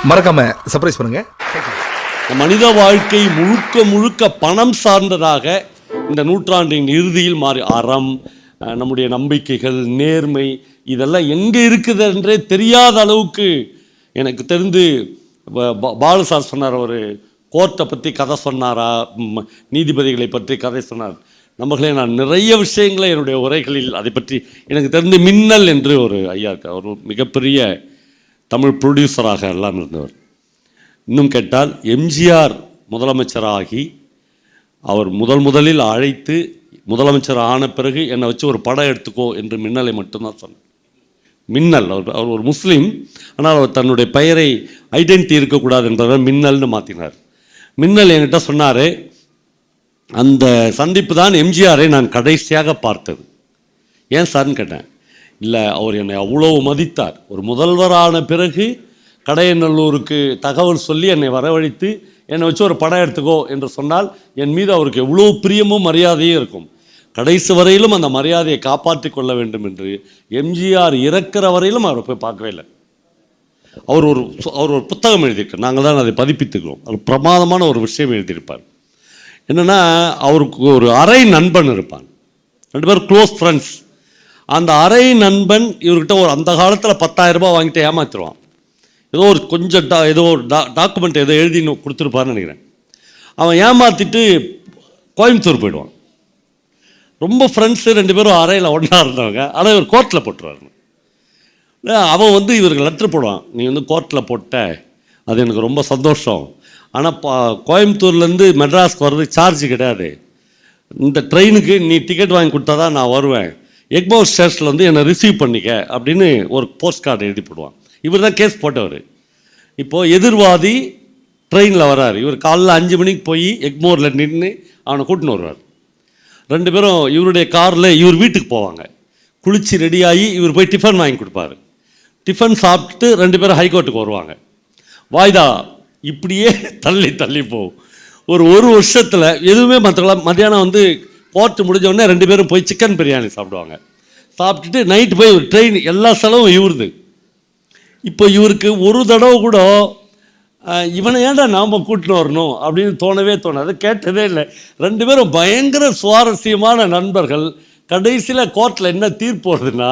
மறக்காம சர்ப்ரைஸ் பண்ணுங்க. மனித வாழ்க்கை முழுக்க முழுக்க பணம் சார்ந்ததாக இந்த நூற்றாண்டின் இறுதியில் மாறி அறம், நம்முடைய நம்பிக்கைகள், நேர்மை இதெல்லாம் எங்கே இருக்குது என்றே தெரியாத அளவுக்கு எனக்கு தெரிந்து பாலு சார் சொன்னார், ஒரு கோர்ட்டை பற்றி கதை சொன்னாரா, நீதிபதிகளை பற்றி கதை சொன்னார். நம்மளே நான் நிறைய விஷயங்களை என்னுடைய உரைகளில் அதை பற்றி எனக்கு தெரிந்து மின்னல் என்று ஒரு ஐயா இருக்கார். அவர் மிகப்பெரிய தமிழ் ப்ரொடியூசராக எல்லாம் இருந்தவர். இன்னும் கேட்டால் எம்ஜிஆர் முதலமைச்சராகி அவர் முதலில் அழைத்து முதலமைச்சர் ஆன பிறகு என்னை வச்சு ஒரு படம் எடுத்துக்கோ என்று மின்னலை மட்டும்தான் சொன்னார். மின்னல் அவர் ஒரு முஸ்லீம், ஆனால் அவர் தன்னுடைய பெயரை ஐடென்டிட்டி இருக்கக்கூடாது என்பதை மின்னல்னு மாற்றினார். மின்னல் என்கிட்ட சொன்னார், அந்த சந்திப்பு தான் எம்ஜிஆரை நான் கடைசியாக பார்த்தது. ஏன் சார்ன்னு கேட்டேன். இல்லை, அவர் என்னை அவ்வளோ மதித்தார். ஒரு முதல்வரான பிறகு கடையநல்லூருக்கு தகவல் சொல்லி என்னை வரவழைத்து என்னை வச்சு ஒரு படம் எடுத்துக்கோ என்று சொன்னால் என் மீது அவருக்கு எவ்வளோ பிரியமும் மரியாதையும் இருக்கும். கடைசி வரையிலும் அந்த மரியாதையை காப்பாற்றி கொள்ள வேண்டும் என்று எம்ஜிஆர் இறக்கிற வரையிலும் அவரை போய் பார்க்கவே இல்லை. அவர் ஒரு புத்தகம் எழுதியிருக்கார், நாங்கள் தான் அதை பதிப்பித்துக்கிறோம். அது பிரமாதமான ஒரு விஷயம் எழுதியிருப்பார். என்னென்னா, அவருக்கு ஒரு அரை நண்பன் இருப்பான், 2 பேர் க்ளோஸ் ஃப்ரெண்ட்ஸ். அந்த அரை நண்பன் இவர்கிட்ட ஒரு அந்த காலத்தில் 10,000 ரூபாய் வாங்கிட்டு ஏமாத்திடுவான். ஏதோ ஒரு கொஞ்சம் ஏதோ ஒரு டாக்குமெண்ட் ஏதோ எழுதி கொடுத்துருப்பாருன்னு நினைக்கிறேன். அவன் ஏமாற்றிட்டு கோயம்புத்தூர் போயிடுவான். ரொம்ப ஃப்ரெண்ட்ஸு 2 பேரும் அறையில் ஒன்றா இருந்தவங்க. ஆனால் இவர் கோர்ட்டில் போட்டுருவார். அவன் இவருக்கு லெட்ரு போடுவான், நீ கோர்ட்டில் போட்ட, அது எனக்கு ரொம்ப சந்தோஷம். ஆனால் கோயம்புத்தூர்லேருந்து மெட்ராஸ்க்கு வர்றதுக்கு சார்ஜ் கிடையாது. இந்த ட்ரெயினுக்கு நீ டிக்கெட் வாங்கி கொடுத்தா தான் நான் வருவேன். எக்மோர் ஸ்டேஷனில் என்னை ரிசீவ் பண்ணிக்க அப்படின்னு ஒரு போஸ்ட் கார்டு எழுதி போடுவான். இவர் தான் கேஸ் போட்டவர். இப்போது எதிர்வாதி ட்ரெயினில் வர்றார். இவர் காலைல 5 மணிக்கு போய் எக்மோரில் நின்று அவனை கூட்டின்னு வருவார். 2 பேரும் இவருடைய காரில் இவர் வீட்டுக்கு போவாங்க. குளித்து ரெடியாகி இவர் போய் டிஃபன் வாங்கி கொடுப்பாரு. டிஃபன் சாப்பிட்டு 2 பேரும் ஹைகோர்ட்டுக்கு வருவாங்க. வாய்தா இப்படியே தள்ளி போகும். ஒரு வருஷத்தில் எதுவுமே மத்தியானம் கோர்ட்டு முடிஞ்ச உடனே 2 பேரும் போய் சிக்கன் பிரியாணி சாப்பிடுவாங்க. சாப்பிட்டுட்டு நைட்டு போய் ஒரு ட்ரெயின், எல்லா செலவும் இவருது. இப்போ இவருக்கு ஒரு தடவை கூட இவனை ஏன்டா நாம் கூட்டின்னு வரணும் அப்படின்னு தோணவே தோணாது, கேட்டதே இல்லை. 2 பேரும் பயங்கர சுவாரஸ்யமான நண்பர்கள். கடைசியில் கோர்ட்டில் என்ன தீர்ப்பு வருதுன்னா,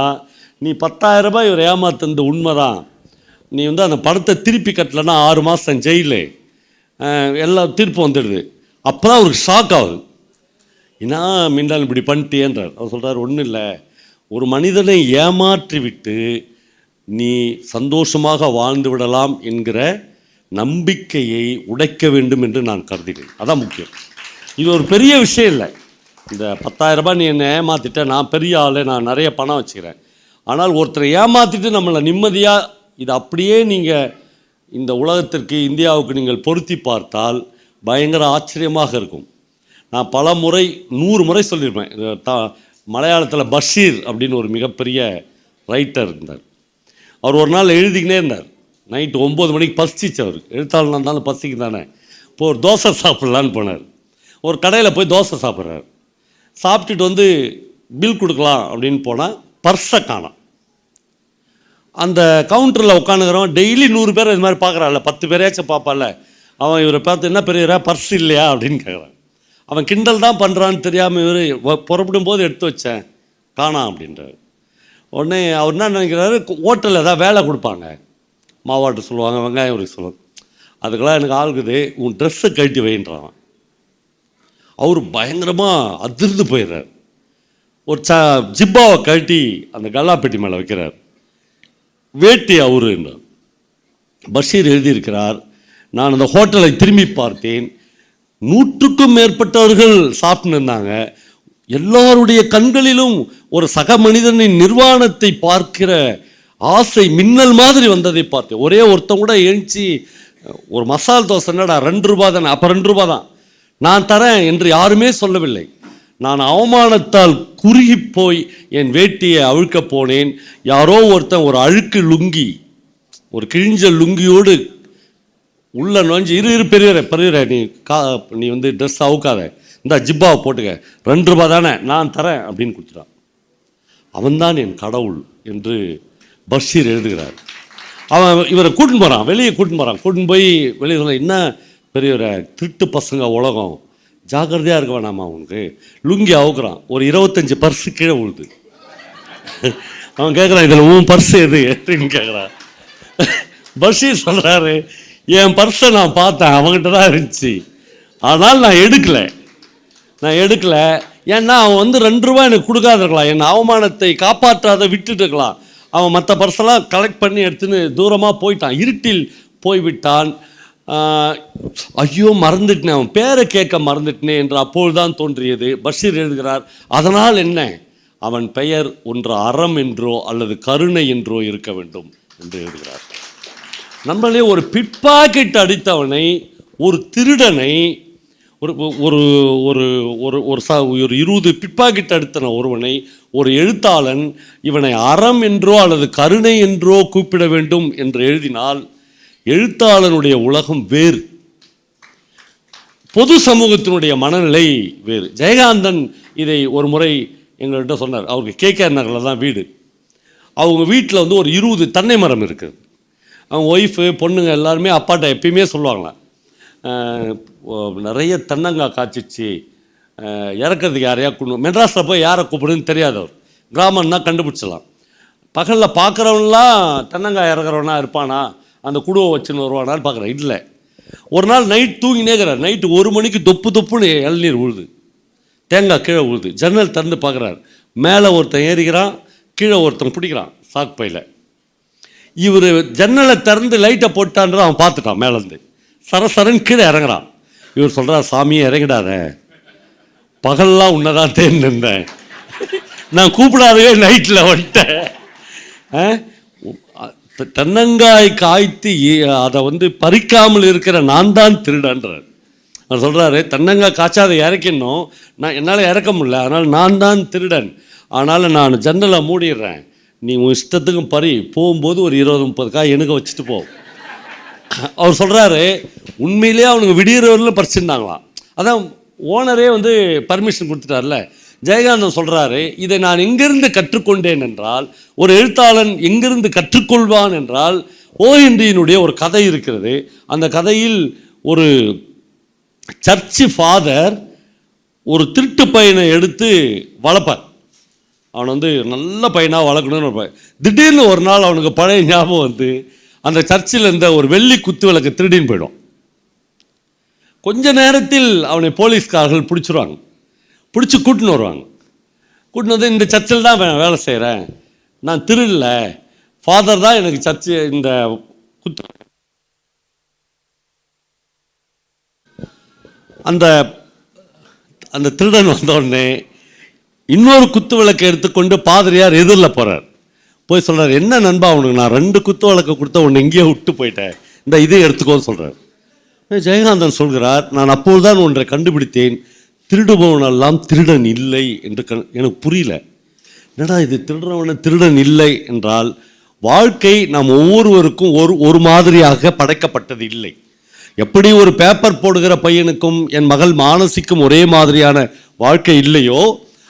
நீ 10,000 ரூபாய் இவர் ஏமாத்துனது உண்மைதான், நீ அந்த பணத்தை திருப்பி கட்டலைன்னா 6 மாதம் ஜெயிலு, எல்லாம் தீர்ப்பு வந்துடுது. அப்போ தான் அவருக்கு ஷாக் ஆகுது. ஏன்னா மின்னல் இப்படி பண்ணிட்டேன்றார். அவர் சொல்கிறார், ஒன்றும் இல்லை, ஒரு மனிதனை ஏமாற்றி விட்டு நீ சந்தோஷமாக வாழ்ந்து விடலாம் என்கிற நம்பிக்கையை உடைக்க வேண்டும் என்று நான் கருதினேன். அதான் முக்கியம். இது ஒரு பெரிய விஷயம் இல்லை. இந்த 10,000 ரூபாய் நீ என்னை ஏமாற்றிட்ட, நான் பெரிய ஆள், நான் நிறைய பணம் வச்சுக்கிறேன். ஆனால் ஒருத்தரை ஏமாற்றிட்டு நம்மளை நிம்மதியாக, இது அப்படியே நீங்கள் இந்த உலகத்திற்கு, இந்தியாவுக்கு நீங்கள் பொருத்தி பார்த்தால் பயங்கர ஆச்சரியமாக இருக்கும். நான் பல முறை 100 முறை சொல்லியிருப்பேன். மலையாளத்தில் பஷீர் அப்படின்னு ஒரு மிகப்பெரிய ரைட்டர் இருந்தார். அவர் ஒரு நாள் எழுதிக்கினே இருந்தார். நைட்டு 9 மணிக்கு பசிச்சு, அவருக்கு எழுத்தாளனாக இருந்தாலும் பசிக்கு தானே. இப்போ ஒரு தோசை சாப்பிட்லான்னு போனார். ஒரு கடையில் போய் தோசை சாப்பிட்றாரு. சாப்பிட்டுட்டு பில் கொடுக்கலாம் அப்படின்னு போனால் பர்ஸை காணோம். அந்த கவுண்டரில் உட்காந்துக்கிறவன் டெய்லி 100 பேர் இது மாதிரி பார்க்குறான்ல, 10 பேரையாச்சும் பார்ப்பான்ல, அவன் இவரை பார்த்து என்ன பெரிய பர்ஸ் இல்லையா அப்படின்னு கேட்குறான். அவன் கிண்டல் தான் பண்ணுறான்னு தெரியாமல் இவர் புறப்படும் போது எடுத்து வச்சேன், காணாம் அப்படின்றார். உடனே அவர் என்ன நினைக்கிறாரு, ஹோட்டலில் ஏதாவது வேலை கொடுப்பாங்க, மாவாட்டு சொல்லுவாங்க, வெங்காயம் உரிக்க சொல்லுவாங்க, அதுக்கெல்லாம் எனக்கு ஆளுக்குது, உன் ட்ரெஸ்ஸை கழட்டி வைன்றான். அவர் பயங்கரமாக அதிர்ந்து போயிடுறார். ஒரு ஜிப்பாவை கழட்டி அந்த கல்லாப்பெட்டி மேலே வைக்கிறார். வேட்டி அவரு என்றார். பஷீர் எழுதியிருக்கிறார், நான் அந்த ஹோட்டலை திரும்பி பார்த்தேன், 100க்கும் மேற்பட்டவர்கள் சாப்பிட்டு இருந்தாங்க. எல்லாருடைய கண்களிலும் ஒரு சக மனிதனின் நிர்வாணத்தை பார்க்கிற ஆசை மின்னல் மாதிரி வந்ததை பார்த்தேன். ஒரே ஒருத்தன் கூட எழுச்சி ஒரு மசால் தோசை என்னடா 2 ரூபா தானே, அப்போ 2 ரூபா தான் நான் தரேன் என்று யாருமே சொல்லவில்லை. நான் அவமானத்தால் குறுகி போய் என் வேட்டியை அவிழ்க்க போனேன். யாரோ ஒருத்தன் ஒரு அழுக்கு லுங்கி, ஒரு கிழிஞ்ச லுங்கியோடு உள்ள நுழைஞ்சு, இரு பெரியவரே நீ ட்ரெஸ் அவுக்காத, இந்த ஜிப்பாவை போட்டுக்க, 2 ரூபா தானே நான் தரேன் அப்படின்னு கொடுத்துட்டான். அவன்தான் என் கடவுள் என்று பஷீர் எழுதுகிறார். அவன் இவரை கூட்டின்னு போகிறான், வெளியே கூட்டின்னு போய் வெளியே சொன்ன, என்ன பெரிய ஒரு திருட்டு பசங்க உலகம், ஜாக்கிரதையாக இருக்க வேணாமா அவனுக்கு. லுங்கி அவுக்குறான், ஒரு 25 பர்ஸு கீழே விழுது. அவன் கேட்குறான், இதில் உன் பர்ஸு எது அப்படின்னு கேட்குறான். பஷீர் சொல்கிறாரு, என் பர்ஸை நான் பார்த்தேன், அவங்ககிட்ட தான் இருந்துச்சு, ஆனால் நான் எடுக்கலை. ஏன்னா அவன் வந்து 2 ரூபா எனக்கு கொடுக்காதிருக்கலாம், என் அவமானத்தை காப்பாற்றாத விட்டுட்டு இருக்கலாம். அவன் மற்ற பர்ஸெல்லாம் கலெக்ட் பண்ணி எடுத்துன்னு தூரமாக போயிட்டான், இருட்டில் போய்விட்டான். ஐயோ மறந்துட்டேன், அவன் பேரை கேட்க மறந்துட்டேனே என்று அப்போதுதான் தோன்றியது. பஷீர் எழுதுகிறார், அதனால் என்ன, அவன் பெயர் ஒன்று அறம் என்றோ அல்லது கருணை என்றோ இருக்க வேண்டும் என்று எழுதுகிறார். நம்மளே ஒரு பிட்பாக்கெட் அடித்தவனை, ஒரு திருடனை, ஒரு ஒரு ஒரு ஒரு ஒரு 20 பிட்பாக்கெட் அடித்தன ஒருவனை ஒரு எழுத்தாளன் இவனை அறம் என்றோ அல்லது கருணை என்றோ கூப்பிட வேண்டும் என்று எழுதினால் எழுத்தாளனுடைய உலகம் வேறு, பொது சமூகத்தினுடைய மனநிலை வேறு. ஜெயகாந்தன் இதை ஒரு முறை எங்கள்கிட்ட சொன்னார். அவருக்கு கேகேஆர் நகரில் தான் வீடு. அவங்க வீட்டில் வந்து ஒரு 20 தென்னை மரம் இருக்குது. அவங்க ஒய்ஃபு பொண்ணுங்க எல்லாருமே அப்பாட்ட எப்பயுமே சொல்லுவாங்களாம், நிறைய தென்னங்காய் காய்ச்சிச்சு, இறக்கிறதுக்கு யாரையா கூப்பிடு. மெட்ராஸில் போய் யாரை கூப்பிடுன்னு தெரியாது, அவர் கிராமம்னா கண்டுபிடிச்சலாம். பகலில் பார்க்குறவன்லாம் தென்னங்காய் இறக்குறவனா இருப்பானா, அந்த குடுவை வச்சுன்னு வருவானான்னு பார்க்குறேன். இல்லை, ஒரு நாள் நைட் தூங்கினேங்கிறார். நைட்டு 1 மணிக்கு தொப்புன்னு இளநீர் விழுது, தேங்காய் கீழே விழுது. ஜன்னல் திறந்து பார்க்குறாரு, மேலே ஒருத்தன் ஏறிக்கிறான், கீழே ஒருத்தன் பிடிக்கிறான் சாக்கு பையில். இவர் ஜன்னலை திறந்து லைட்டை போட்டான்ற அவன் பார்த்துட்டான், மேலேருந்து சரசரன்னு கீழே இறங்குறான். இவர் சொல்கிறார், சாமியை இறங்கிடாத, பகல்லாம் உன்னதான் தேர்ந்து இருந்தேன், நான் கூப்பிடாதவே நைட்டில் வந்துட்டேன். தென்னங்காய் காய்த்து அதை வந்து பறிக்காமல் இருக்கிற நான் தான் திருடன்றார். அவர் சொல்கிறாரு, தென்னங்காய் காய்ச்சாத இறக்கணும், நான் என்னால் இறக்க முடியல, அதனால் நான் தான் திருடன், ஆனால் நான் ஜன்னலை மூடிடுறேன், நீ உன் இஷ்டத்துக்கும் பறி, போகும்போது ஒரு 20-30 காய் எனக்கு வச்சுட்டு போ. அவர் சொல்கிறாரு, உண்மையிலேயே அவனுக்கு விடியறவர்களும் பறிச்சிருந்தாங்களாம். அதான் ஓனரே வந்து பர்மிஷன் கொடுத்துட்டார்ல. ஜெயகாந்தன் சொல்கிறாரு, இதை நான் எங்கிருந்து கற்றுக்கொண்டேன் என்றால், ஒரு எழுத்தாளன் எங்கிருந்து கற்றுக்கொள்வான் என்றால், ஓஹென்ரியினுடைய ஒரு கதை இருக்கிறது. அந்த கதையில் ஒரு சர்ச்சு ஃபாதர் ஒரு திருட்டு பையனை எடுத்து வளர்ப்பார். அவன் வந்து நல்ல பையனாக வளர்க்கணும்னு இருப்பான். திடீர்னு ஒரு நாள் அவனுக்கு பழைய ஞாபகம் வந்து அந்த சர்ச்சில் இருந்த ஒரு வெள்ளி குத்து விளக்கு திருடின்னு போயிடும். கொஞ்ச நேரத்தில் அவனை போலீஸ்காரர்கள் பிடிச்சிருவாங்க, பிடிச்சி கூட்டின்னு வருவாங்க. கூட்டின்னு வந்து, இந்த சர்ச்சில் தான் வேலை செய்கிறேன், நான் திருடல, ஃபாதர் தான் எனக்கு சர்ச்சு இந்த குத்து. அந்த அந்த திருடன் வந்தோடனே இன்னொரு குத்து விளக்கை எடுத்துக்கொண்டு பாதிரியார் எதிரில் போகிறார். போய் சொல்கிறார், என்ன நண்பா, அவனுக்கு நான் 2 குத்து விளக்கை கொடுத்த உன்னை எங்கேயோ விட்டு போயிட்டேன், இந்த இதை எடுத்துக்கோன்னு சொல்கிறார். ஜெயகாந்தன் சொல்கிறார், நான் அப்போதுதான் ஒன்றை கண்டுபிடித்தேன், திருடுபவனெல்லாம் திருடன் இல்லை என்று எனக்கு புரியல. என்னடா இது, திருடன் இல்லை என்றால் வாழ்க்கை நாம் ஒவ்வொருவருக்கும் ஒரு மாதிரியாக படைக்கப்பட்டது இல்லை. எப்படி ஒரு பேப்பர் போடுகிற பையனுக்கும் என் மகள் மானசிக்கும் ஒரே மாதிரியான வாழ்க்கை இல்லையோ,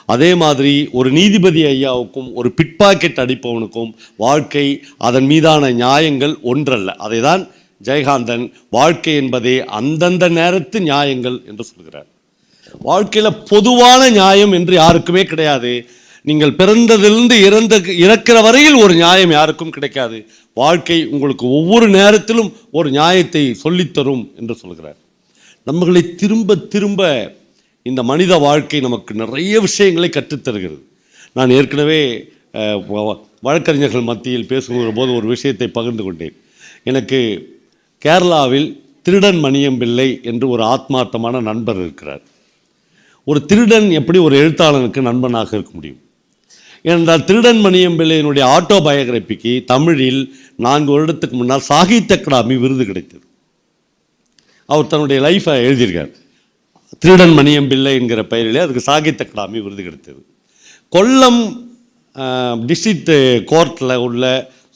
அதே மாதிரி ஒரு நீதிபதி ஐயாவுக்கும் ஒரு பிட்பாக்கெட் அடிப்பவனுக்கும் வாழ்க்கை, அதன் மீதான நியாயங்கள் ஒன்றல்ல. அதை தான் ஜெயகாந்தன் வாழ்க்கை என்பதே அந்தந்த நேரத்து நியாயங்கள் என்று சொல்கிறார். வாழ்க்கையில் பொதுவான நியாயம் என்று யாருக்குமே கிடையாது. நீங்கள் பிறந்ததிலிருந்து இறக்கிற வரையில் ஒரு நியாயம் யாருக்கும் கிடைக்காது. வாழ்க்கை உங்களுக்கு ஒவ்வொரு நேரத்திலும் ஒரு நியாயத்தை சொல்லித்தரும் என்று சொல்கிறார். நம்மளை திரும்ப திரும்ப இந்த மனித வாழ்க்கை நமக்கு நிறைய விஷயங்களை கற்றுத்தருகிறது. நான் ஏற்கனவே வழக்கறிஞர்கள் மத்தியில் பேசுகிற போது ஒரு விஷயத்தை பகிர்ந்து கொண்டேன். எனக்கு கேரளாவில் திருடன் மணியம்பிள்ளை என்று ஒரு ஆத்மார்த்தமான நண்பர் இருக்கிறார். ஒரு திருடன் எப்படி ஒரு எழுத்தாளனுக்கு நண்பனாக இருக்க முடியும் என்றால், திருடன் மணியம்பிள்ளையினுடைய ஆட்டோபயோகிராபிக்கு தமிழில் 4 வருடத்துக்கு முன்னால் சாகித்ய அகாடமி விருது கிடைத்தது. அவர் தன்னுடைய லைஃப்பை எழுதியிருக்கார். திருடன் மணியம்பிள்ளை என்கிற பெயரிலே அதுக்கு சாகித்ய அகாடமி விருது கிடைத்தது. கொல்லம் டிஸ்ட்ரிக்ட் கோர்ட்டில் உள்ள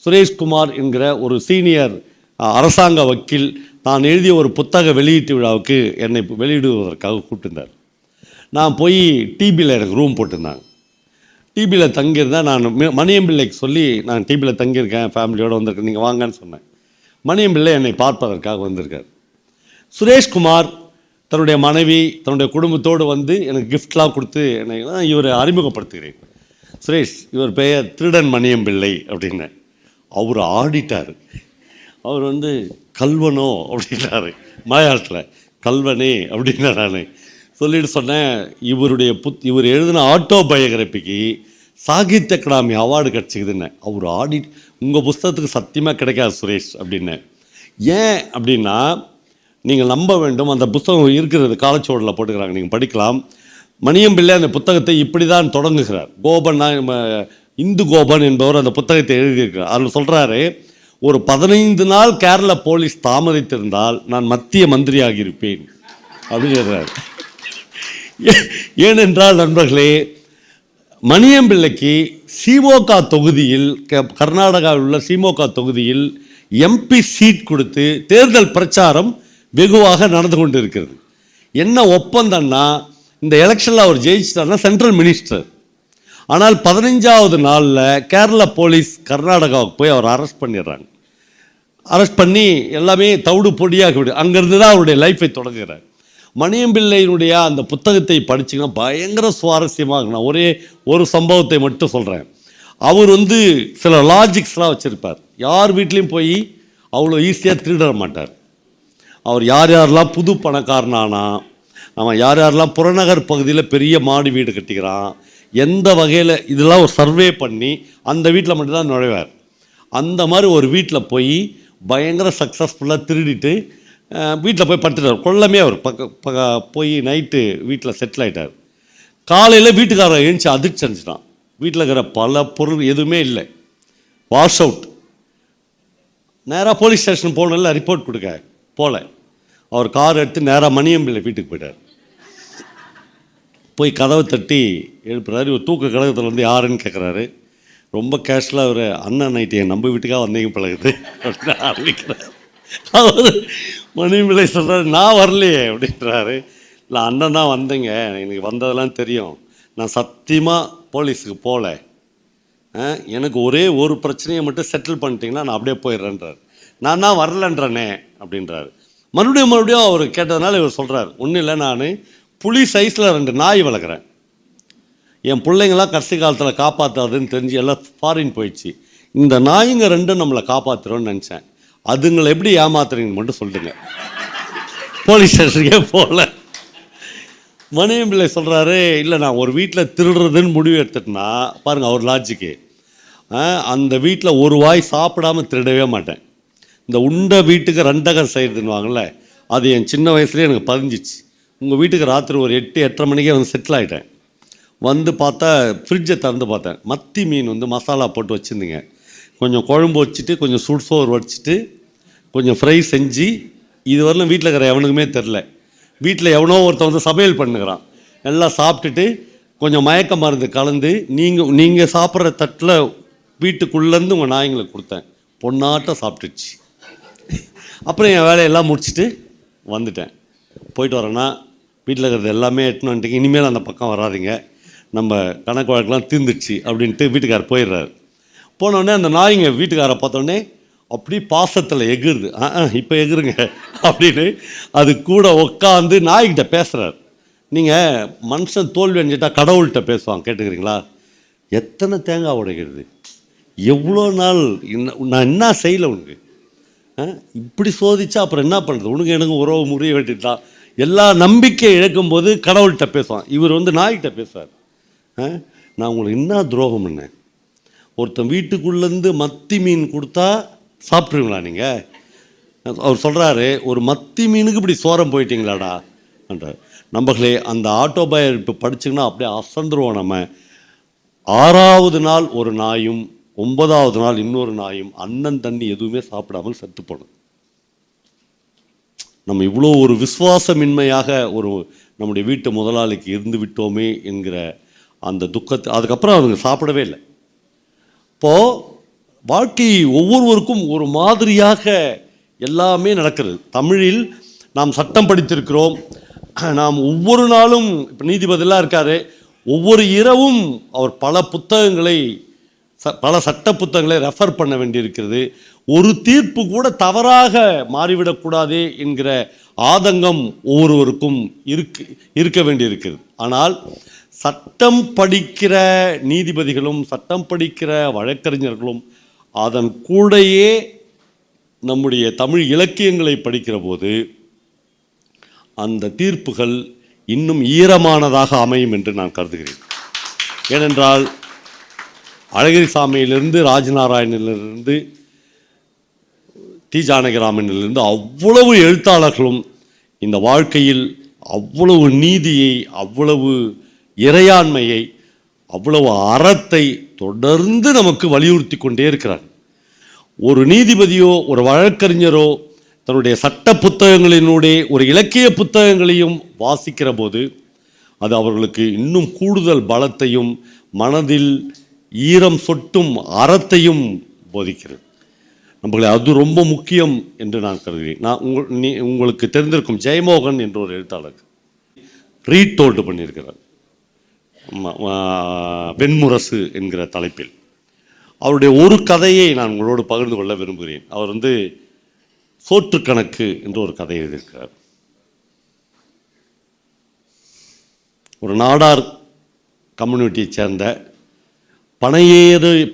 சுரேஷ்குமார் என்கிற ஒரு சீனியர் அரசாங்க வக்கீல் நான் எழுதிய ஒரு புத்தக வெளியீட்டு விழாவுக்கு என்னை வெளியிடுவதற்காக கூப்பிட்டுருந்தார். நான் போய் டிபியில் எனக்கு ரூம் போட்டிருந்தாங்க. டிபியில் தங்கியிருந்தேன். நான் மணியம்பிள்ளைக்கு சொல்லி நான் டிபியில் தங்கியிருக்கேன், ஃபேமிலியோடு வந்திருக்கேன், நீங்கள் வாங்கன்னு சொன்னேன். மணியம்பிள்ளை என்னை பார்ப்பதற்காக வந்திருக்கார். சுரேஷ்குமார் தன்னுடைய மனைவி தன்னுடைய குடும்பத்தோடு வந்து எனக்கு கிஃப்ட்லாம் கொடுத்து என்னை இவரை அறிமுகப்படுத்துகிறேன். சுரேஷ், இவர் பெயர் திருடன் மணியம்பிள்ளை அப்படின்னு. அவர் ஆடிட்டார். அவர் வந்து கல்வனோ அப்படின்னாரு, மலையாளத்தில் கல்வனே அப்படின்னா. நான் சொல்லிட்டு சொன்னேன், இவர் எழுதின ஆட்டோபயோகிராபிக்கு சாகித்ய அகாடமி அவார்டு கிடச்சிக்குதுன்னு. அவர் ஆடி, உங்கள் புஸ்தகத்துக்கு சத்தியமாக கிடைக்காது சுரேஷ் அப்படின்னு. ஏன் அப்படின்னா, நீங்கள் நம்ப வேண்டும், அந்த புத்தகம் இருக்கிறது காலச்சுவடில் போட்டுக்கிறாங்க, நீங்கள் படிக்கலாம். மணியம்பிள்ளை அந்த புத்தகத்தை இப்படி தான் தொடங்குகிறார். கோபன், இந்து கோபன் என்பவர் அந்த புத்தகத்தை எழுதியிருக்கிறார். அதில் சொல்கிறாரு, ஒரு 15 நாள் கேரள போலீஸ் தாமதித்திருந்தால் நான் மத்திய மந்திரியாகி இருப்பேன் அப்படின்னு சொல்கிறார். ஏனென்றால் நண்பர்களே, மணியம்பிள்ளைக்கு சிமோகா தொகுதியில், கர்நாடகாவில் உள்ள சிமோகா தொகுதியில் எம்பி சீட் கொடுத்து தேர்தல் பிரச்சாரம் வெகுவாக நடந்து கொண்டு இருக்கிறது. என்ன ஒப்பந்தம்னா, இந்த எலெக்ஷனில் அவர் ஜெயிச்சிட்டார்னா சென்ட்ரல் மினிஸ்டர். ஆனால் 15வது நாளில் கேரளா போலீஸ் கர்நாடகாவுக்கு போய் அவர் அரெஸ்ட் பண்ணிடுறாங்க. அரெஸ்ட் பண்ணி எல்லாமே தவிடு பொடியாக விடு. அங்கேருந்து தான் அவருடைய லைஃப்பை தொடங்குகிறார். மணியம்பிள்ளையினுடைய அந்த புத்தகத்தை படிச்சிங்கன்னா பயங்கர சுவாரஸ்யமாக. நான் ஒரே ஒரு சம்பவத்தை மட்டும் சொல்கிறேன். அவர் வந்து சில லாஜிக்ஸ்லாம் வச்சுருப்பார். யார் வீட்லேயும் போய் அவ்வளோ ஈஸியாக திருட மாட்டார். அவர் யார் யாரெல்லாம் புது பணக்காரனானா, அவன் யார் யாரெல்லாம் புறநகர் பகுதியில் பெரிய மாடி வீடு கட்டிக்கிறான், எந்த வகையில், இதெல்லாம் ஒரு சர்வே பண்ணி அந்த வீட்டில் மட்டும்தான் நுழைவார். அந்த மாதிரி ஒரு வீட்டில் போய் பயங்கர சக்ஸஸ்ஃபுல்லாக திருடிட்டு வீட்டில் போய் படுத்துட்டார். கொள்ளமே அவர் போய் நைட்டு வீட்டில் செட்டில் ஆகிட்டார். காலையில் வீட்டுக்காரர் எழுந்துச்சு அதிர்ச்சி அடைஞ்சிட்டான். வீட்டில் இருக்கிற பல பொருள் எதுவுமே இல்லை, வாஷ் அவுட். நேராக போலீஸ் ஸ்டேஷன் போகணும்ல, ரிப்போர்ட் கொடுக்க போகல. அவர் கார் எடுத்து நேராக மணியம்பிள்ளை வீட்டுக்கு போயிட்டார். போய் கதவை தட்டி எழுப்புறாரு. ஒரு தூக்க கழகத்தில் வந்து யாருன்னு கேட்குறாரு. ரொம்ப கேஷுவலாக அவர், அண்ணன் நைட்டு என் நம்ம வீட்டுக்காக வந்தீங்க பழகுது அப்படின்னு ஆரம்பிக்கிறார். அவர் மணியம்பிள்ளை சொல்கிறாரு, நான் வரலையே அப்படின்றாரு. இல்லை, அண்ணன் தான் வந்தேங்க, எனக்கு வந்ததெல்லாம் தெரியும், நான் சத்தியமாக போலீஸுக்கு போகல, எனக்கு ஒரே ஒரு பிரச்சனையை மட்டும் செட்டில் பண்ணிட்டீங்கன்னா நான் அப்படியே போயிடுறேன்றார். நான் தான் வரலன்றனே அப்படின்றாரு. மறுபடியும் அவர் கேட்டதுனால இவர் சொல்கிறார், ஒன்றும் இல்லை, நான் புலி சைஸில் 2 நாய் வளர்க்குறேன். என் பிள்ளைங்களாம் கடைசி காலத்தில் காப்பாற்றாதுன்னு தெரிஞ்சு எல்லாம் ஃபாரின் போயிடுச்சு. இந்த நாய்ங்க 2 நம்மளை காப்பாற்றுறோன்னு நினச்சேன். அதுங்களை எப்படி ஏமாத்துறீங்கன்னு மட்டும் சொல்லுங்க. போலீஸ் ஸ்டேஷனுக்கே போகல. மணியம்பிள்ளை சொல்கிறாரு, இல்லை நான் ஒரு வீட்டில் திருடுறதுன்னு முடிவு எடுத்துட்டேன்னா, பாருங்கள் அவர் லாஜிக்கு, அந்த வீட்டில் ஒரு வாய் சாப்பிடாமல் திருடவே மாட்டேன். இந்த உண்ட வீட்டுக்கு ரெண்டகம் செய்கிறதுன்னுவாங்கள்ல, அது என் சின்ன வயசுலேயே எனக்கு பதிஞ்சிச்சு. உங்கள் வீட்டுக்கு ராத்திரி ஒரு 8-8:30 மணிக்கே வந்து செட்டில் ஆகிட்டேன். வந்து பார்த்தா ஃப்ரிட்ஜை திறந்து பார்த்தேன். மத்தி மீன் வந்து மசாலா போட்டு வச்சுருந்தீங்க. கொஞ்சம் குழம்பு வச்சுட்டு, கொஞ்சம் சுடுசோறு வச்சுட்டு, கொஞ்சம் ஃப்ரை செஞ்சு, இது வரலும் வீட்டில் இருக்கிற எவனுக்குமே தெரில. வீட்டில் எவனோ ஒருத்தன் வந்து சமையல் பண்ணுகிறான். எல்லாம் சாப்பிட்டுட்டு கொஞ்சம் மயக்க மருந்து கலந்து நீங்கள் சாப்பிட்ற தட்டில் வீட்டுக்குள்ளேருந்து உங்கள் நாய்ங்களுக்கு கொடுத்தேன். பொண்ணாட்டம் சாப்பிட்டுச்சு. அப்புறம் என் வேலையெல்லாம் முடிச்சுட்டு வந்துட்டேன். போயிட்டு வரேன்னா, வீட்டில் இருக்கிறது எல்லாமே எட்டுன்னு வந்துட்டீங்க, இனிமேல் அந்த பக்கம் வராதிங்க, நம்ம கணக்கு வழக்கெலாம் தீர்ந்துடுச்சு அப்படின்ட்டு வீட்டுக்காரர் போயிடுறாரு. போனோடனே அந்த நாய்ங்க வீட்டுக்காரை பார்த்தோடனே அப்படி பாசத்தில் எகிருது. இப்போ எகிருங்க அப்படின்னு அது கூட உட்காந்து நாய்கிட்ட பேசுகிறார். நீங்கள் மனுஷன் தோல்வி அடைஞ்சிட்டா கடவுள்கிட்ட பேசுவாங்க, கேட்டுக்கிறீங்களா? எத்தனை தேங்காய் உடைக்கிறது, எவ்வளோ நாள் நான் என்ன செய்யலை உனக்கு, இப்படி சோதிச்சா அப்புறம் என்ன பண்ணுறது, உனக்கு எனக்கு உறவு முறிய வெட்டிட்டான். எல்லா நம்பிக்கை இழக்கும்போது கடவுள்கிட்ட பேசுவான். இவர் வந்து நாய்கிட்ட பேசுவார். நான் உங்களுக்கு என்ன துரோகம் என்ன, ஒருத்தன் வீட்டுக்குள்ளேருந்து மத்தி மீன் கொடுத்தா சாப்பிட்ருவீங்களா நீங்கள்? அவர் சொல்கிறாரு, ஒரு மத்தி மீனுக்கு இப்படி சோரம் போயிட்டீங்களாடா என்றார். நம்பர்களே, அந்த ஆட்டோபயோகிராஃபி படிச்சிங்கன்னா அப்படியே அசந்துருவோம் நம்ம. 6வது நாள் ஒரு நாயும், 9வது நாள் இன்னொரு நாயும் அண்ணன் தண்ணி எதுவுமே சாப்பிடாமல் செத்து போனது. நம்ம இவ்வளோ ஒரு விசுவாசமின்மையாக ஒரு நம்முடைய வீட்டு முதலாளிக்கு இருந்து விட்டோமே என்கிற அந்த துக்கத்தை, அதுக்கப்புறம் அவங்க சாப்பிடவே இல்லை. இப்போது வாழ்க்கை ஒவ்வொருவருக்கும் ஒரு மாதிரியாக எல்லாமே நடக்கிறது. தமிழில் நாம் சட்டம் படித்திருக்கிறோம். நாம் ஒவ்வொரு நாளும், இப்போ நீதிபதியெலாம் இருக்கார், ஒவ்வொரு இரவும் அவர் பல புத்தகங்களை பல சட்ட புத்தகங்களை ரெஃபர் பண்ண வேண்டியிருக்கிறது. ஒரு தீர்ப்பு கூட தவறாக மாறிவிடக்கூடாதே என்கிற ஆதங்கம் ஒவ்வொருவருக்கும் இருக்க வேண்டியிருக்கிறது. ஆனால் சட்டம் படிக்கிற நீதிபதிகளும் சட்டம் படிக்கிற வழக்கறிஞர்களும் அதன் கூடையே நம்முடைய தமிழ் இலக்கியங்களை படிக்கிற போது அந்த தீர்ப்புகள் இன்னும் ஈரமானதாக அமையும் என்று நான் கருதுகிறேன். ஏனென்றால் அழகிரிசாமியிலிருந்து, ராஜநாராயணிலிருந்து, தி ஜானகிராமனிலிருந்து அவ்வளவு எழுத்தாளர்களும் இந்த வாழ்க்கையில் அவ்வளவு நீதியை, அவ்வளவு இறையாண்மையை, அவ்வளவு அறத்தை தொடர்ந்து நமக்கு வலியுறுத்தி கொண்டே இருக்கிறார். ஒரு நீதிபதியோ ஒரு வழக்கறிஞரோ தன்னுடைய சட்ட புத்தகங்களினுடைய ஒரு இலக்கிய புத்தகங்களையும் வாசிக்கிற போது அது அவர்களுக்கு இன்னும் கூடுதல் பலத்தையும் மனதில் ஈரம் சொட்டும் அறத்தையும் போதிக்கிறது. நம்மளை அது ரொம்ப முக்கியம் என்று நான் கருதுகிறேன். நான் உங்களுக்கு தெரிந்திருக்கும் ஜெயமோகன் என்ற ஒரு எழுத்தாளர் ரீடோல்டு பண்ணியிருக்கிறார், வெண்முரசு என்கிற தலைப்பில். அவருடைய ஒரு கதையை நான் உங்களோடு பகிர்ந்து கொள்ள விரும்புகிறேன். அவர் சோற்று கணக்கு என்று ஒரு கதை எழுதியிருக்கிறார். ஒரு நாடார் கம்யூனிட்டியை சேர்ந்த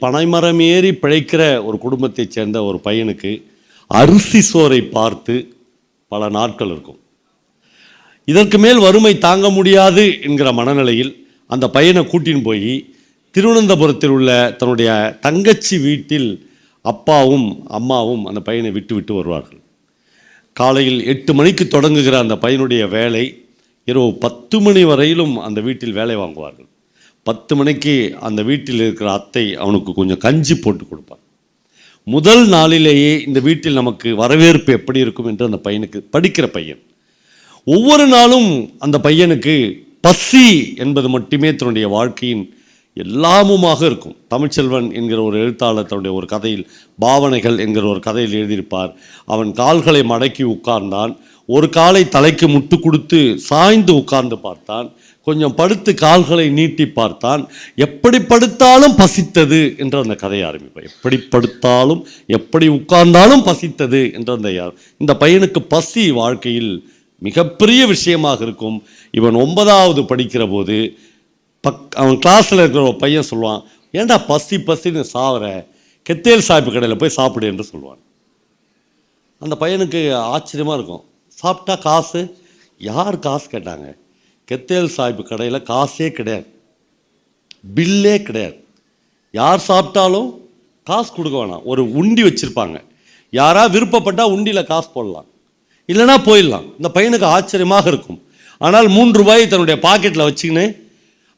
பனைமரம் ஏறி பிழைக்கிற ஒரு குடும்பத்தைச் சேர்ந்த ஒரு பையனுக்கு அரிசி சோறை பார்த்து பல நாட்கள் இருக்கும். இதற்கு மேல் வறுமை தாங்க முடியாது என்கிற மனநிலையில் அந்த பையனை கூட்டின்னு போய் திருவனந்தபுரத்தில் உள்ள தன்னுடைய தங்கச்சி வீட்டில் அப்பாவும் அம்மாவும் அந்த பையனை விட்டு வருவார்கள். காலையில் 8 மணிக்கு தொடங்குகிற அந்த பையனுடைய வேலை இரவு 10 மணி வரையிலும் அந்த வீட்டில் வேலை வாங்குவார்கள். 10 மணிக்கு அந்த வீட்டில் இருக்கிற அத்தை அவனுக்கு கொஞ்சம் கஞ்சி போட்டு கொடுப்பார். முதல் நாளிலேயே இந்த வீட்டில் நமக்கு வரவேற்பு எப்படி இருக்கும் என்று அந்த பையனுக்கு, படிக்கிற பையன், ஒவ்வொரு நாளும் அந்த பையனுக்கு பசி என்பது மட்டுமே தன்னுடைய வாழ்க்கையின் எல்லாமுமாக இருக்கும். தமிழ்ச்செல்வன் என்கிற ஒரு எழுத்தாளர் தன்னுடைய ஒரு கதையில், பாவனைகள் என்கிற ஒரு கதையில் எழுதியிருப்பார். அவன் கால்களை மடக்கி உட்கார்ந்தான், ஒரு காலை தலைக்கு முட்டு கொடுத்து சாய்ந்து உட்கார்ந்து பார்த்தான், கொஞ்சம் படுத்து கால்களை நீட்டி பார்த்தான், எப்படி படுத்தாலும் பசித்தது என்று அந்த கதையை ஆரம்பிப்பார். எப்படி படுத்தாலும் எப்படி உட்கார்ந்தாலும் பசித்தது என்று இந்த பையனுக்கு பசி வாழ்க்கையில் மிகப்பெரிய விஷயமாக இருக்கும். இவன் 9வது படிக்கிற போது அவன் கிளாஸில் இருக்கிற ஒரு பையன் சொல்லுவான், ஏன்டா பசின்னு சாவற, கெத்தேல் சாய்ப்பு கடையில் போய் சாப்பிடு என்று சொல்லுவான். அந்த பையனுக்கு ஆச்சரியமாக இருக்கும். சாப்பிட்டா காசு? யார் காசு கேட்டாங்க? கெத்தேல் சாய்ப்பு கடையில் காசே கிடையாது, பில்லே கிடையாது. யார் சாப்பிட்டாலும் காசு கொடுக்க வேணாம், ஒரு உண்டி வச்சுருப்பாங்க, யாராவது விருப்பப்பட்டால் உண்டியில் காசு போடலாம், இல்லைனா போயிடலாம். இந்த பையனுக்கு ஆச்சரியமாக இருக்கும். ஆனால் 3 ரூபாய் தன்னுடைய பாக்கெட்டில் வச்சுக்கின்னு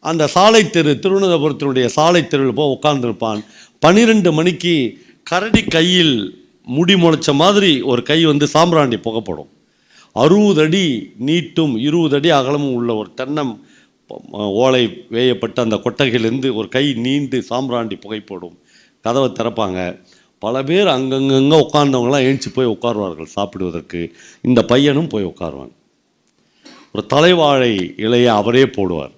அந்த சாலை தெரு, திருவனந்தபுரத்தினுடைய சாலை தெருவில் போய் உட்கார்ந்துருப்பான். 12 மணிக்கு கரடி கையில் முடி முளைச்ச மாதிரி ஒரு கை சாம்பிராண்டி புகைப்படும். 60 அடி நீட்டும் 20 அடி அகலமும் உள்ள ஒரு தென்னம் ஓலை வேயப்பட்ட அந்த கொட்டகையிலேருந்து ஒரு கை நீண்டு சாம்பிராண்டி புகைப்படும். கதவை திறப்பாங்க. பல பேர் அங்கங்கே உட்கார்ந்தவங்களாம் எழுந்துச்சி போய் உட்காருவார்கள் சாப்பிடுவதற்கு. இந்த பையனும் போய் உட்காருவான். ஒரு தலைவாழை இலையை அவரே போடுவார்.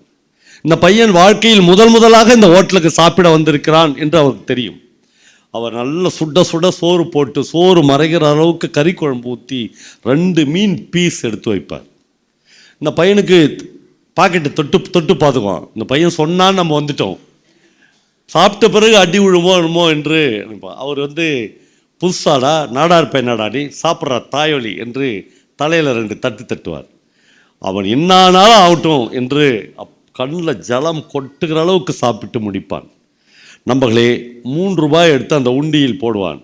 இந்த பையன் வாழ்க்கையில் முதலாக இந்த ஹோட்டலுக்கு சாப்பிட வந்திருக்கிறான் என்று அவருக்கு தெரியும். அவர் நல்ல சுட சுட சோறு போட்டு, சோறு மறைகிற அளவுக்கு கறி குழம்பு ஊற்றி 2 மீன் பீஸ் எடுத்து வைப்பார். இந்த பையனுக்கு பாக்கெட்டு தொட்டு பார்த்துக்குவான். இந்த பையன் சொன்னான்னு நம்ம வந்துட்டோம், சாப்பிட்ட பிறகு அடி விழுமோ என்று நினைப்பான். அவர் புதுசாடா நாடார் பையனாடா நீ சாப்பிட்ற தாயொலி என்று தலையில் 2 தட்டு தட்டுவார். அவன் என்னானாலும் ஆகட்டும் என்று கண்ணில் ஜலம் கொட்டுகிற அளவுக்கு சாப்பிட்டு முடிப்பான். நம்பர்களே, 3 ரூபாய் எடுத்து அந்த உண்டியில் போடுவான்.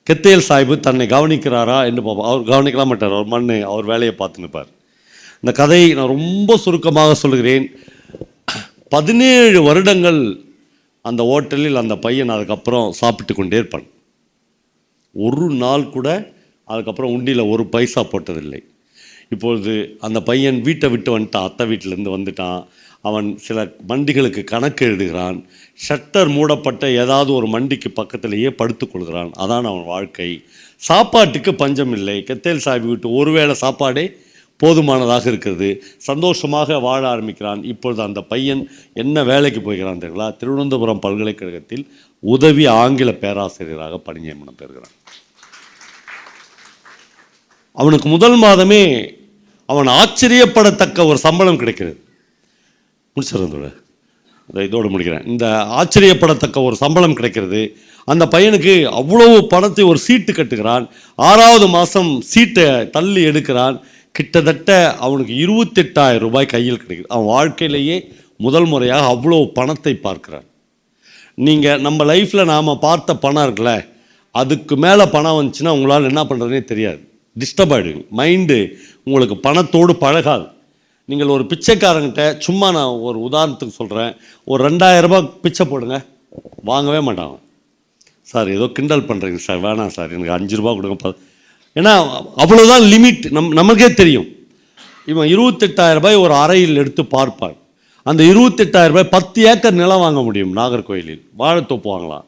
கெத்தேல் சாஹிபு தன்னை கவனிக்கிறாரா என்று பார்ப்போம். அவர் கவனிக்கலாம் மாட்டார், அவர் அவர் வேலையை பார்த்து நிற்பார். இந்த கதையை நான் ரொம்ப சுருக்கமாக சொல்கிறேன். 17 வருடங்கள் அந்த ஹோட்டலில் அந்த பையன் அதுக்கப்புறம் சாப்பிட்டு கொண்டே இருப்பான். ஒரு நாள் கூட அதுக்கப்புறம் உண்டியில் 1 பைசா போட்டதில்லை. இப்பொழுது அந்த பையன் வீட்டை விட்டு வந்துட்டான், அத்தை வீட்டிலேருந்து வந்துட்டான். அவன் சில மண்டிகளுக்கு கணக்கு எழுதுகிறான். ஷட்டர் மூடப்பட்ட ஏதாவது ஒரு மண்டிக்கு பக்கத்திலேயே படுத்து கொள்கிறான். அதான் அவன் வாழ்க்கை. சாப்பாட்டுக்கு பஞ்சம் இல்லை. கெத்தேல் சாஹிப் வீட்டு ஒருவேளை சாப்பாடே போதுமானதாக இருக்கிறது. சந்தோஷமாக வாழ ஆரம்பிக்கிறான். இப்பொழுது அந்த பையன் என்ன வேலைக்கு போகிறான் தெரியுங்களா? திருவனந்தபுரம் பல்கலைக்கழகத்தில் உதவி ஆங்கில பேராசிரியராக பணி நியமனம் பெறுகிறான். அவனுக்கு முதல் மாதமே அவன் ஆச்சரியப்படத்தக்க ஒரு சம்பளம் கிடைக்கிறது. முடிச்சிடறதோட இதோடு முடிக்கிறேன். இந்த ஆச்சரியப்படத்தக்க ஒரு சம்பளம் கிடைக்கிறது. அந்த பையனுக்கு அவ்வளவு பணத்தை ஒரு சீட்டு கட்டுகிறான். 6வது மாதம் சீட்டை தள்ளி எடுக்கிறான். கிட்டத்தட்ட அவனுக்கு 28,000 ரூபாய் கையில் கிடைக்குது. அவன் வாழ்க்கையிலேயே முதல் முறையாக அவ்வளோ பணத்தை பார்க்கிறான். நீங்கள் நம்ம லைஃப்பில் நாம் பார்த்த பணம் இருக்குல்ல, அதுக்கு மேலே பணம் வந்துச்சுன்னா உங்களால் என்ன பண்ணுறதுனே தெரியாது. டிஸ்டர்ப் ஆகிடுவீங்க. மைண்டு உங்களுக்கு பணத்தோடு பழகாது. நீங்கள் ஒரு பிச்சைக்காரங்கிட்ட, சும்மா நான் ஒரு உதாரணத்துக்கு சொல்கிறேன், ஒரு 2,000 ரூபாய் பிச்சை போடுங்க, வாங்கவே மாட்டாங்க. சார் ஏதோ கிண்டல் பண்ணுறீங்க சார், வேணாம் சார், எனக்கு 5 ரூபா கொடுங்க. ஏன்னா அவ்வளோதான் லிமிட். நமக்கே தெரியும். இவன் 28,000 ரூபாய் ஒரு அறையில் எடுத்து பார்ப்பான். அந்த 28,000 ரூபாய் 10 ஏக்கர் நிலம் வாங்க முடியும். நாகர்கோயிலில் வாழைத்தோப்பு வாங்கலாம்,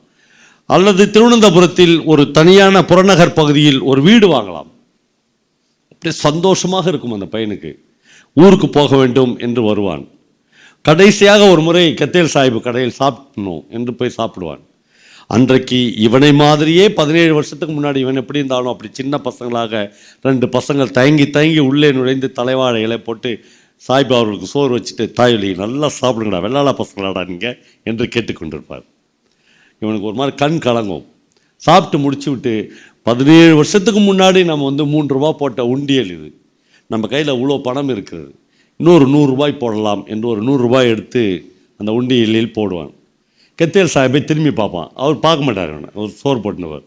அல்லது திருவனந்தபுரத்தில் ஒரு தனியான புறநகர் பகுதியில் ஒரு வீடு வாங்கலாம். அப்படியே சந்தோஷமாக இருக்கும் அந்த பையனுக்கு. ஊருக்கு போக வேண்டும் என்று வருவான். கடைசியாக ஒரு முறை கத்தேல் சாஹிப் கடையில் சாப்பிடணும் என்று போய் சாப்பிடுவான். அன்றைக்கு இவனை மாதிரியே 17 வருஷத்துக்கு முன்னாடி இவன் எப்படி இருந்தாலும் அப்படி சின்ன பசங்களாக 2 பசங்கள் தயங்கி உள்ளே நுழைந்து தலைவாழை இலை போட்டு சாஹிப் அவர்களுக்கு சோறு வச்சுட்டு, தாயொலி நல்லா சாப்பிடுங்கடா, வெள்ளாளா பசங்களாடா நீங்கள் என்று கேட்டுக்கொண்டிருப்பார். இவனுக்கு ஒரு மாதிரி கண் கலங்கும். சாப்பிட்டு முடிச்சு விட்டு, 17 வருஷத்துக்கு முன்னாடி நம்ம 3 ரூபா போட்ட உண்டியல் இது, நம்ம கையில் இவ்வளோ பணம் இருக்கிறது, இன்னொரு 100 ரூபாய் போடலாம் என்று ஒரு 100 ரூபாய் எடுத்து அந்த உண்டியலில் போடுவான். கத்தேல் சாஹிப்பை திரும்பி பார்ப்பான். அவர் பார்க்க மாட்டார். அவர் சோறு போட்டுனவர்.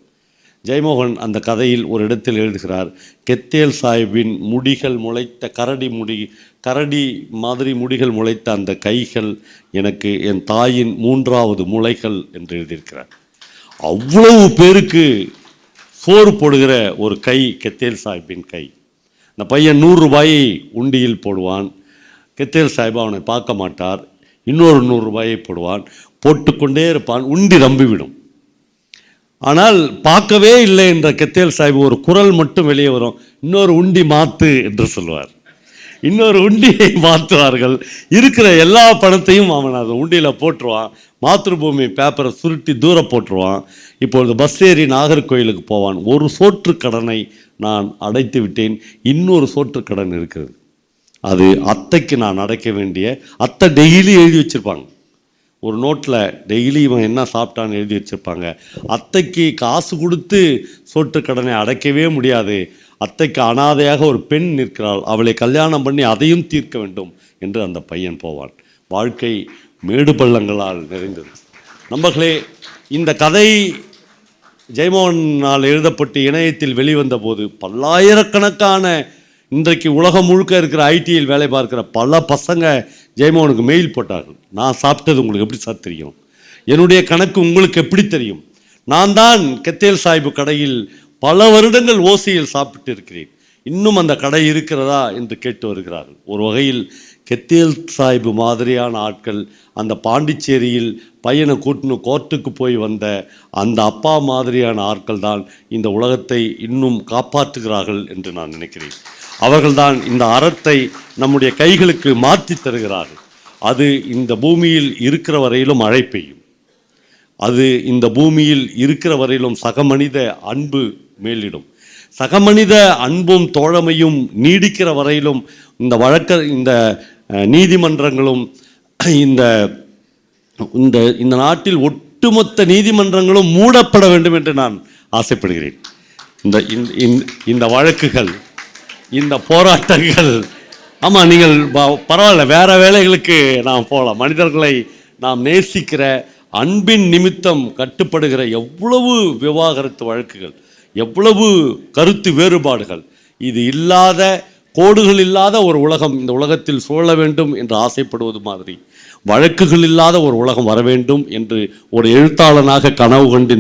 ஜெயமோகன் அந்த கதையில் ஒரு இடத்தில் எழுதுகிறார், கெத்தேல் சாஹிப்பின் முடிகள் முளைத்த கரடி மாதிரி முடிகள் முளைத்த அந்த கைகள் எனக்கு என் தாயின் 3வது முளைகள் என்று எழுதியிருக்கிறார். அவ்வளவு பேருக்கு சோறு போடுகிற ஒரு கை கெத்தேல் சாஹிப்பின் கை. அந்த பையன் 100 ரூபாயை உண்டியில் போடுவான். கெத்தேல் சாஹிப் அவனை பார்க்க மாட்டார். இன்னொரு 100 ரூபாயை போடுவான். போட்டுக்கொண்டே இருப்பான். உண்டி நம்பிவிடும். ஆனால் பார்க்கவே இல்லை என்ற கெத்தேல் சாஹிப் ஒரு குரல் மட்டும் வெளியே வரும், இன்னொரு உண்டி மாத்து என்று சொல்வார். இன்னொரு உண்டியை மாற்றுவார்கள். இருக்கிற எல்லா பணத்தையும் அவன் அதை உண்டியில் போட்டுருவான். மாத்ருபூமி பேப்பரை சுருட்டி தூர போட்டுருவான். இப்பொழுது பஸ் ஏறி நாகர்கோயிலுக்கு போவான். ஒரு சோற்று கடனை நான் அடைத்து விட்டேன், இன்னொரு சோற்று கடன் இருக்கிறது. அது அத்தைக்கு நான் அடைக்க வேண்டிய, அத்தை டெய்லி எழுதி வச்சுருப்பாங்க. ஒரு நோட்டில் டெய்லி இவன் என்ன சாப்பிட்டான்னு எழுதி வச்சுருப்பாங்க. அத்தைக்கு காசு கொடுத்து சோற்று கடனை அடைக்கவே முடியாது. அத்தைக்கு அனாதையாக ஒரு பெண் நிற்கிறாள், அவளை கல்யாணம் பண்ணி அதையும் தீர்க்க வேண்டும் என்று அந்த பையன் போவான். வாழ்க்கை மேடு பள்ளங்களால் நிறைந்தது. நண்பர்களே, இந்த கதை ஜெயமோகனால் எழுதப்பட்டு இணையத்தில் வெளிவந்த போது பல்லாயிரக்கணக்கான இன்றைக்கு உலகம் முழுக்க இருக்கிற ஐடியில் வேலை பார்க்கிற பல பசங்க ஜெயமோகனுக்கு மெயில் போட்டார்கள். நான் சாப்பிட்டது உங்களுக்கு எப்படி சார் தெரியும்? என்னுடைய கணக்கு உங்களுக்கு எப்படி தெரியும்? நான் தான் கெத்தேல் சாஹிப் கடையில் பல வருடங்கள் ஓசியில் சாப்பிட்டு இருக்கிறேன். இன்னும் அந்த கடை இருக்கிறதா என்று கேட்டு வருகிறார்கள். ஒரு வகையில் கெத்தேல் சாஹிப் மாதிரியான ஆட்கள் அந்த பாண்டிச்சேரியில் பையனை கூட்டினு கோர்ட்டுக்கு போய் வந்த அந்த அப்பா மாதிரியான ஆட்கள் தான் இந்த உலகத்தை இன்னும் காப்பாற்றுகிறார்கள் என்று நான் நினைக்கிறேன். அவர்கள்தான் இந்த அறத்தை நம்முடைய கைகளுக்கு மாற்றி தருகிறார்கள். அது இந்த பூமியில் இருக்கிற வரையிலும் மழை பெய்யும். அது இந்த பூமியில் இருக்கிற வரையிலும் சகமனித அன்பு மேலிடும். சகமனித அன்பும் தோழமையும் நீடிக்கிற வரையிலும் இந்த நீதிமன்றங்களும் இந்த நாட்டில் ஒட்டுமொத்த நீதிமன்றங்களும் மூடப்பட வேண்டும் என்று நான் ஆசைப்படுகிறேன். இந்த வழக்குகள், இந்த போராட்டங்கள், ஆமாம், நீங்கள் பரவாயில்ல, வேற வேலைகளுக்கு நாம் போகலாம். மனிதர்களை நாம் நேசிக்கிற அன்பின் நிமித்தம் கட்டுப்படுகிற எவ்வளவு விவாகரத்து வழக்குகள், எவ்வளவு கருத்து வேறுபாடுகள், இது இல்லாத, கோடுகள் இல்லாத ஒரு உலகம் இந்த உலகத்தில் சூழ வேண்டும் என்று ஆசைப்படுவது மாதிரி வழக்குகள் இல்லாத ஒரு உலகம் வர வேண்டும் என்று ஒரு எழுத்தாளனாக கனவு கண்டு